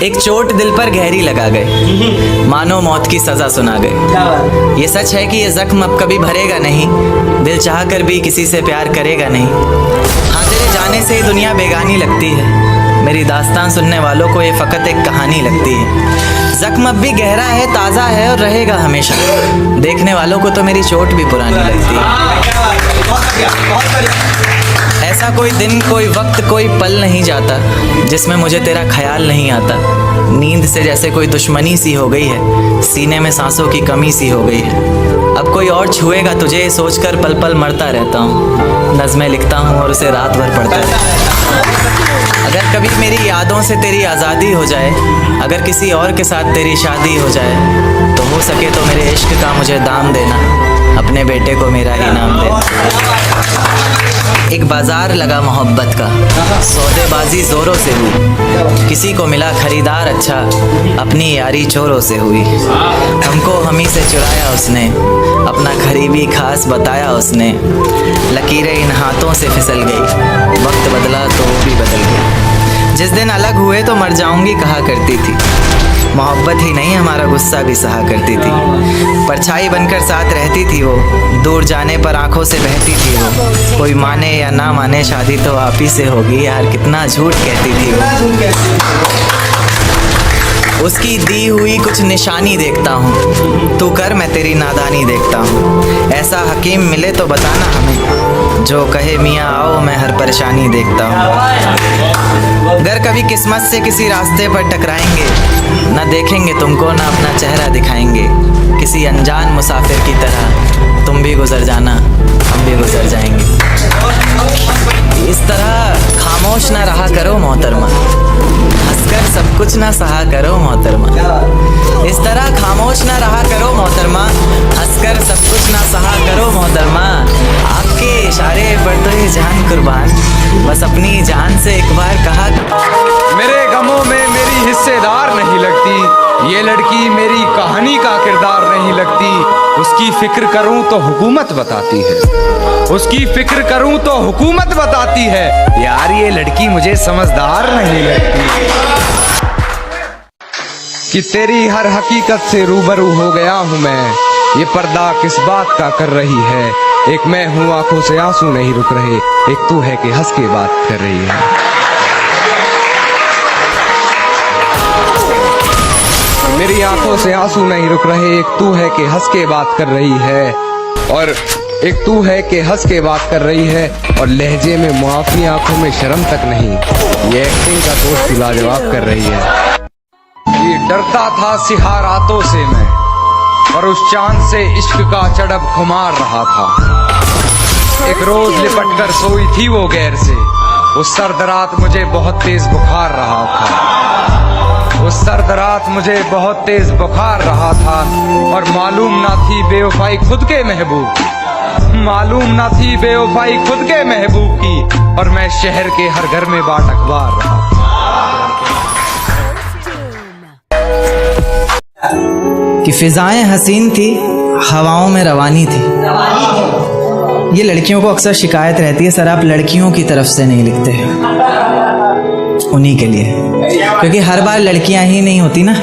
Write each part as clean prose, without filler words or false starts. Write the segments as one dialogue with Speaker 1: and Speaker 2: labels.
Speaker 1: एक चोट दिल पर गहरी लगा गए, मानो मौत की सजा सुना गए। ये सच है कि ये जख्म अब कभी भरेगा नहीं, दिल चाह कर भी किसी से प्यार करेगा नहीं। हाँ, तेरे जाने से ही दुनिया बेगानी लगती है, मेरी दास्तान सुनने वालों को ये फ़कत एक कहानी लगती है। जख्म अब भी गहरा है, ताज़ा है और रहेगा हमेशा, देखने वालों को तो मेरी चोट भी पुरानी लगती है। ऐसा कोई दिन, कोई वक्त, कोई पल नहीं जाता जिसमें मुझे तेरा ख्याल नहीं आता। नींद से जैसे कोई दुश्मनी सी हो गई है, सीने में सांसों की कमी सी हो गई है। अब कोई और छुएगा तुझे सोचकर पल पल मरता रहता हूँ। नज़्में लिखता हूँ और उसे रात भर पढ़ता रहता हूँ। अगर कभी मेरी यादों से तेरी आज़ादी हो जाए, अगर किसी और के साथ तेरी शादी हो जाए, तो हो सके तो मेरे इश्क का मुझे दाम देना, अपने बेटे को मेरा ही नाम देना। एक बाजार लगा मोहब्बत का, सौदेबाजी जोरों से हुई, किसी को मिला खरीदार अच्छा, अपनी यारी चोरों से हुई। हमको हमी से चुराया उसने, अपना करीबी खास बताया उसने। लकीरें इन हाथों से फिसल गई, वक्त बदला तो वो भी बदल गई। जिस दिन अलग हुए तो मर जाऊंगी कहा करती थी, मोहब्बत ही नहीं हमारा गुस्सा भी सहा करती थी। परछाई बनकर साथ रहती थी वो, दूर जाने पर आंखों से बहती थी वो। कोई माने या ना माने शादी तो आप ही से होगी, यार कितना झूठ कहती थी वो। उसकी दी हुई कुछ निशानी देखता हूँ, तू कर मैं तेरी नादानी देखता हूँ। ऐसा हकीम मिले तो बताना हमें, जो कहे मियाँ आओ मैं हर परेशानी देखता हूँ। अगर कभी किस्मत से किसी रास्ते पर टकराएंगे, ना देखेंगे तुमको ना अपना चेहरा दिखाएंगे। किसी अनजान मुसाफिर की तरह तुम भी गुजर जाना, हम भी गुजर जाएंगे। इस तरह खामोश ना रहा करो मोहतरमा, हंसकर सब कुछ ना सहा करो मोहतरमा। इस तरह खामोश ना रहा करो मोहतरमा, हंसकर सब कुछ ना सहा करो मोहतरमा। आपके इशारे पर तो ये जान कुर्बान, बस अपनी जान से एक बार कहा।
Speaker 2: मेरे गमों में मेरी हिस्सेदार नहीं लगती, ये लड़की मेरी कहानी का किरदार नहीं लगती। उसकी फिक्र करूं तो हुकूमत बताती है, उसकी फिक्र करूं तो हुकूमत बताती है। यार ये लड़की मुझे समझदार नहीं लगती। कि तेरी हर हकीकत से रूबरू हो गया हूं मैं, ये पर्दा किस बात का कर रही है। एक मैं हूं आंखों से आंसू नहीं रुक रहे, एक तू है कि हंस के बात कर रही है। मेरी आंखों से आंसू नहीं रुक रहे, एक तू है कि हंस के बात कर रही है। और एक तू है कि हंस के बात कर रही है, और लहजे में मुआफी आंखों में शर्म तक नहीं, ये एक्टिंग का दोस्त लाजवाब कर रही है। ये डरता था सिहा रातों से मैं, और उस चांद से इश्क का चढ़ब खुमार रहा था। एक रोज लिपट कर सोई थी वो गैर से, उस सर्द रात मुझे बहुत तेज बुखार रहा था। उस सर्द रात मुझे बहुत तेज बुखार रहा था, और मालूम ना थी बेवफाई खुद के महबूब की, मालूम ना थी बेवफाई खुद के महबूब की। और मैं शहर के हर घर में बाट अखबार रहा था।
Speaker 1: कि फिजाएं हसीन थी, हवाओं में रवानी थी। ये लड़कियों को अक्सर शिकायत रहती है, सर आप लड़कियों की तरफ से नहीं लिखते, उन्हीं के लिए, क्योंकि हर बार लड़कियां ही नहीं होती ना।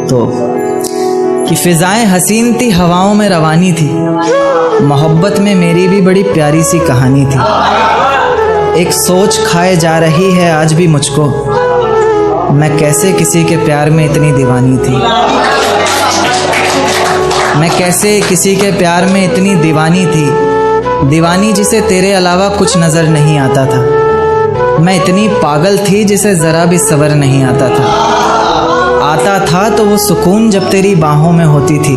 Speaker 1: तो कि फिजाएं हसीन थी, हवाओं में रवानी थी, मोहब्बत में मेरी भी बड़ी प्यारी सी कहानी थी। एक सोच खाए जा रही है आज भी मुझको, मैं कैसे किसी के प्यार में इतनी दीवानी थी। मैं कैसे किसी के प्यार में इतनी दीवानी थी, दीवानी जिसे तेरे अलावा कुछ नज़र नहीं आता था। मैं इतनी पागल थी जिसे ज़रा भी सब्र नहीं आता था तो वो सुकून जब तेरी बाहों में होती थी,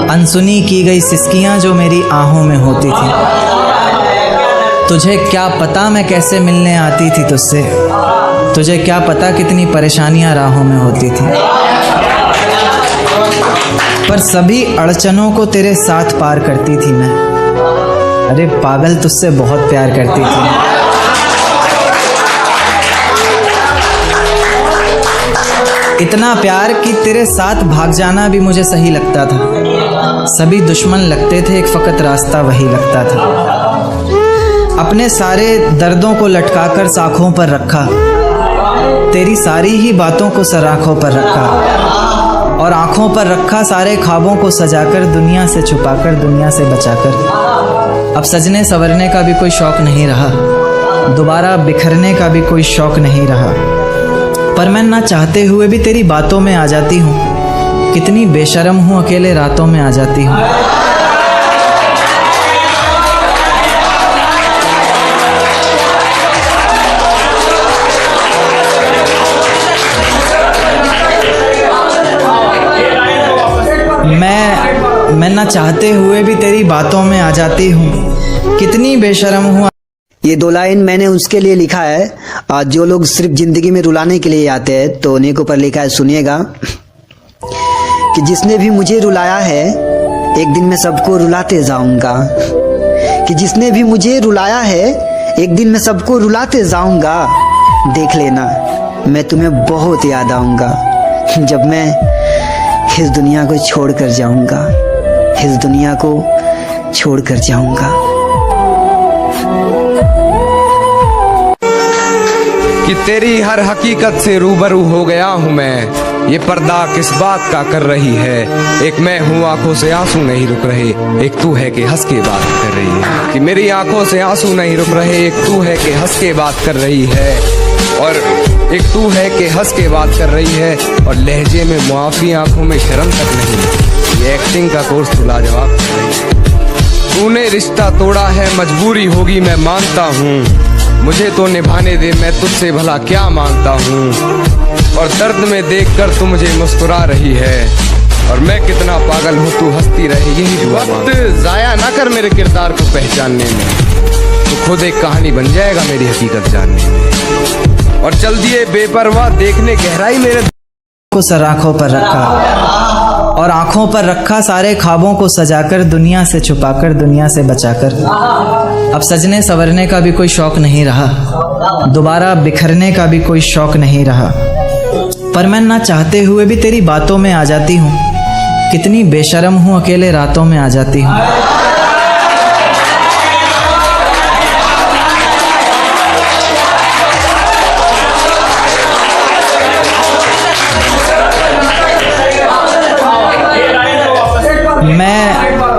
Speaker 1: अनसुनी की गई सिसकियाँ जो मेरी आहों में होती थी। तुझे क्या पता मैं कैसे मिलने आती थी तुझसे, तुझे क्या पता कितनी परेशानियाँ राहों में होती थी। पर सभी अड़चनों को तेरे साथ पार करती थी मैं। अरे पागल, तुझसे बहुत प्यार करती थी। इतना प्यार कि तेरे साथ भाग जाना भी मुझे सही लगता था। सभी दुश्मन लगते थे, एक फ़कत रास्ता वही लगता था। अपने सारे दर्दों को लटकाकर साखों पर रखा, तेरी सारी ही बातों को सर आँखों पर रखा और आँखों पर रखा सारे ख्वाबों को सजाकर, दुनिया से छुपाकर, दुनिया से बचाकर। अब सजने संवरने का भी कोई शौक नहीं रहा, दोबारा बिखरने का भी कोई शौक नहीं रहा। पर मैं ना चाहते हुए भी तेरी बातों में आ जाती हूँ। कितनी बेशर्म हूँ, अकेले रातों में आ जाती हूँ। मैं ना चाहते हुए भी तेरी बातों में आ जाती हूँ। कितनी बेशर्म हूँ।
Speaker 3: ये 2 लाइन मैंने उसके लिए लिखा है, आज जो लोग सिर्फ जिंदगी में रुलाने के लिए आते हैं, तो उन्हीं के ऊपर लिखा है। सुनिएगा कि जिसने भी मुझे रुलाया है, एक दिन मैं सबको रुलाते जाऊंगा। कि जिसने भी मुझे रुलाया है, एक दिन मैं सबको रुलाते जाऊंगा। देख लेना, मैं तुम्हें बहुत याद आऊंगा जब मैं इस दुनिया को छोड़ कर जाऊंगा, इस दुनिया को छोड़ कर जाऊंगा।
Speaker 2: कि तेरी हर हकीकत से रूबरू हो गया हूँ मैं, ये पर्दा किस बात का कर रही है। एक मैं हूँ, आंखों से आंसू नहीं रुक रहे, एक तू है कि हंस के बात कर रही है। कि मेरी आंखों से आंसू नहीं रुक रहे, एक तू है कि हंस के बात कर रही है। और एक तू है कि हंस के बात कर रही है, और लहजे में मुआफी, आंखों में शर्म तक नहीं। ये एक्टिंग का कोर्स तू लाजवाब कर रही है। तूने रिश्ता तोड़ा है, मजबूरी होगी मैं मानता हूँ। मुझे तो निभाने दे, मैं तुझसे भला क्या मांगता हूँ। और दर्द में देखकर तू मुझे मुस्कुरा रही है, और मैं कितना पागल हूँ, तू हंसती रहे, यही दुआ। वक्त जाया ना कर मेरे किरदार को पहचानने में, तो खुद एक कहानी बन जाएगा मेरी हकीकत जानने में। और चल दिए बेपरवाह देखने गहराई मेरे
Speaker 1: को सर आँखों पर रखा और आँखों पर रखा सारे ख्वाबों को सजाकर, दुनिया से छुपाकर, दुनिया से बचाकर। अब सजने संवरने का भी कोई शौक नहीं रहा, दोबारा बिखरने का भी कोई शौक नहीं रहा। पर मैं ना चाहते हुए भी तेरी बातों में आ जाती हूँ। कितनी बेशर्म हूँ, अकेले रातों में आ जाती हूँ।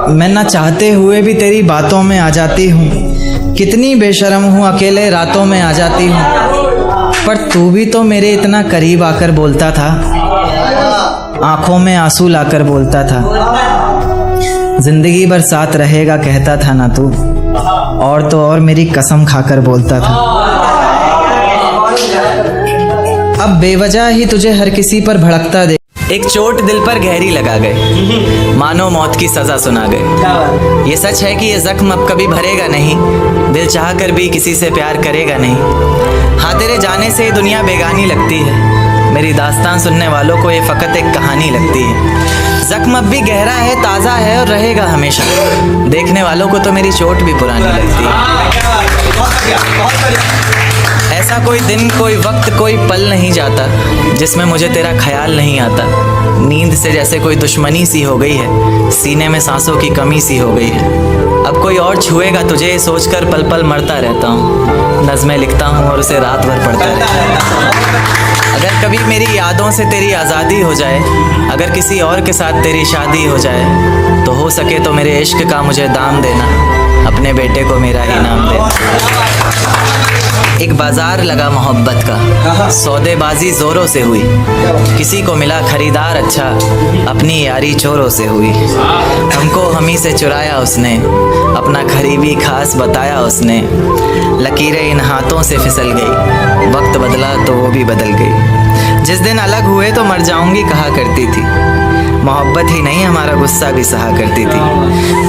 Speaker 1: मैं ना चाहते हुए भी तेरी बातों में आ जाती हूँ। कितनी बेशर्म हूँ, अकेले रातों में आ जाती हूँ। पर तू भी तो मेरे इतना करीब आकर बोलता था, आंखों में आंसू लाकर बोलता था। जिंदगी भर साथ रहेगा कहता था ना तू, और तो और मेरी कसम खाकर बोलता था। अब बेवजह ही तुझे हर किसी पर भड़कता दे। एक चोट दिल पर गहरी लगा गए, मानो मौत की सजा सुना गए। ये सच है कि ये जख्म अब कभी भरेगा नहीं, दिल चाह कर भी किसी से प्यार करेगा नहीं। हाँ, तेरे जाने से दुनिया बेगानी लगती है, मेरी दास्तान सुनने वालों को ये फ़कत एक कहानी लगती है। जख्म अब भी गहरा है, ताज़ा है और रहेगा हमेशा, देखने वालों को तो मेरी चोट भी पुरानी लगती है। ऐसा कोई दिन, कोई वक्त, कोई पल नहीं जाता जिसमें मुझे तेरा ख्याल नहीं आता। नींद से जैसे कोई दुश्मनी सी हो गई है, सीने में सांसों की कमी सी हो गई है। अब कोई और छुएगा तुझे सोचकर पल पल मरता रहता हूँ। नज़में लिखता हूँ और उसे रात भर पढ़ता रहता हूँ। अगर कभी मेरी यादों से तेरी आज़ादी हो जाए, अगर किसी और के साथ तेरी शादी हो जाए, तो हो सके तो मेरे इश्क का मुझे दाम देना, अपने बेटे को मेरा ही नाम देना। एक बाजार लगा मोहब्बत का, सौदेबाजी जोरों से हुई, किसी को मिला खरीदार अच्छा, अपनी यारी चोरों से हुई। हमको हमी से चुराया उसने, अपना करीबी खास बताया उसने। लकीरें इन हाथों से फिसल गई, वक्त बदला तो वो भी बदल गई। जिस दिन अलग हुए तो मर जाऊंगी कहा करती थी, मोहब्बत ही नहीं हमारा गुस्सा भी सहा करती थी।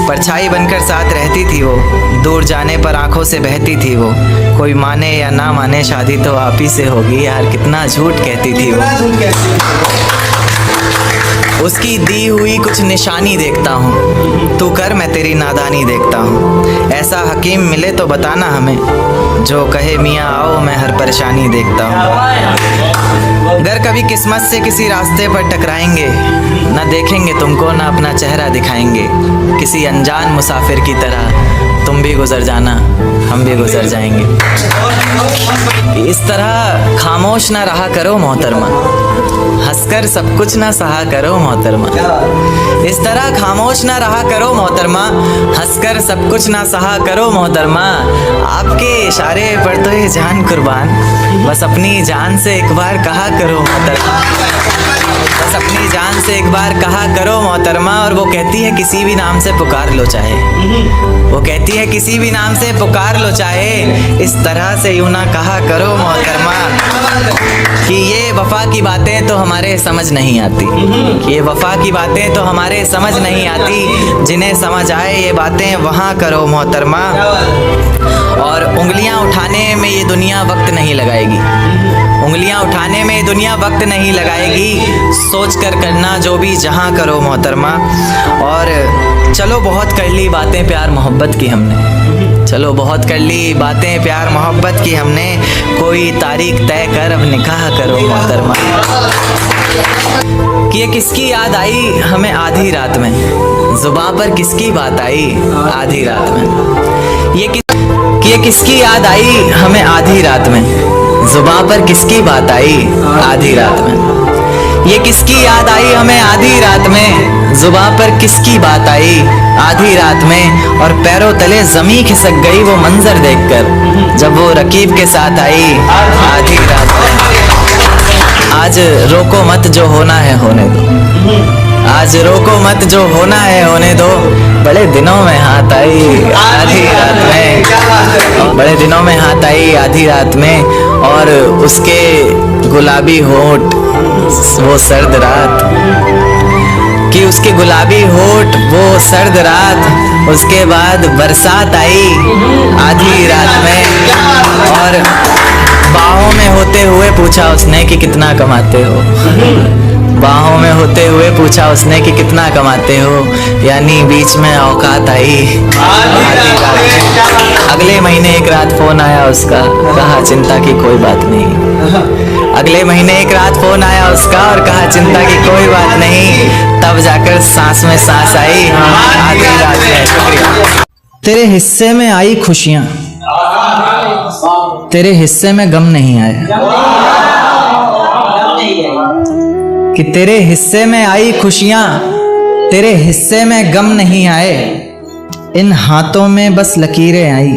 Speaker 1: परछाई बनकर साथ रहती थी वो, दूर जाने पर आंखों से बहती थी वो। कोई माने या ना माने शादी तो आप ही से होगी यार, कितना झूठ कहती थी वो। उसकी दी हुई कुछ निशानी देखता हूँ, तू कर मैं तेरी नादानी देखता हूँ। ऐसा हकीम मिले तो बताना हमें, जो कहे मियाँ आओ मैं हर परेशानी देखता हूँ। अगर कभी किस्मत से किसी रास्ते पर टकराएंगे, ना देखेंगे तुमको ना अपना चेहरा दिखाएंगे। किसी अनजान मुसाफिर की तरह तुम भी गुजर जाना, हम भी गुजर जाएंगे। इस तरह खामोश ना रहा करो मोहतरमा, हंसकर सब कुछ ना सहा करो मोहतरमा। इस तरह खामोश ना रहा करो मोहतरमा, हंसकर सब कुछ ना सहा करो मोहतरमा। आपके इशारे पर तो ये जान कुर्बान, बस अपनी जान से एक बार कहा करो मोहतरमा, बस अपनी जान से एक बार कहा करो मोहतरमा। और वो कहती है किसी भी नाम से पुकार लो चाहे, वो कहती है किसी भी नाम से पुकार लो चाहे, इस तरह से यूं ना कहा करो मोहतरमा कि ये वफा की बातें तो हमारे समझ नहीं आती, कि ये वफा की बातें तो हमारे समझ नहीं आती, जिन्हें समझ आए ये बातें वहाँ करो मोहतरमा। और उंगलियां उठाने में ये दुनिया वक्त नहीं लगाएगी, उंगलियां उठाने में ये दुनिया वक्त नहीं लगाएगी, सोच कर करना जो भी जहाँ करो मोहतरमा। और चलो बहुत कर ली बातें प्यार मोहब्बत की हमने, चलो बहुत कर ली बातें प्यार मोहब्बत की हमने, कोई तारीख तय कर अब निकाह करो मोहतरमा। कि ये किसकी याद आई हमें आधी रात में, जुबान पर किसकी बात आई आधी रात में। ये किसकी याद आई हमें आधी रात में, जुबान पर किसकी बात आई आधी रात में। ये किसकी याद आई हमें आधी रात में, जुबान पर किसकी बात आई आधी रात में। और पैरों तले जमी खिसक गई वो मंजर देखकर, जब वो रकीब के साथ आई आधी रात में। आज रोको मत जो होना है होने दो, आज रोको मत जो होना है होने दो, बड़े दिनों में हाथ आई आधी रात में, बड़े दिनों में हाथ आई आधी रात में। और उसके गुलाबी होठ वो सर्द रात, कि उसके गुलाबी होठ वो सर्द रात, उसके बाद बरसात आई आधी रात में। और बाहों में होते हुए पूछा उसने कि कितना कमाते हो, बाहों में होते हुए पूछा उसने कि कितना कमाते हो, यानी बीच में औकात आई आधी रात में। अगले महीने एक रात फोन आया उसका, कहा चिंता की कोई बात नहीं। अगले महीने एक रात फोन आया उसका और कहा चिंता की कोई बात नहीं, तब जाकर सांस में सांस आई आधी रात में। शुक्रिया।
Speaker 4: तेरे हिस्से में आई खुशियां, तेरे हिस्से में गम नहीं आया, कि तेरे हिस्से में आई खुशियां, तेरे हिस्से में गम नहीं आए। इन हाथों में बस लकीरें आई,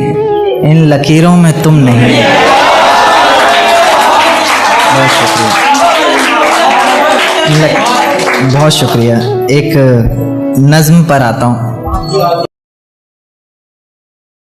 Speaker 4: इन लकीरों में तुम नहीं आए। बहुत शुक्रिया, बहुत शुक्रिया। एक नज्म पर आता हूँ।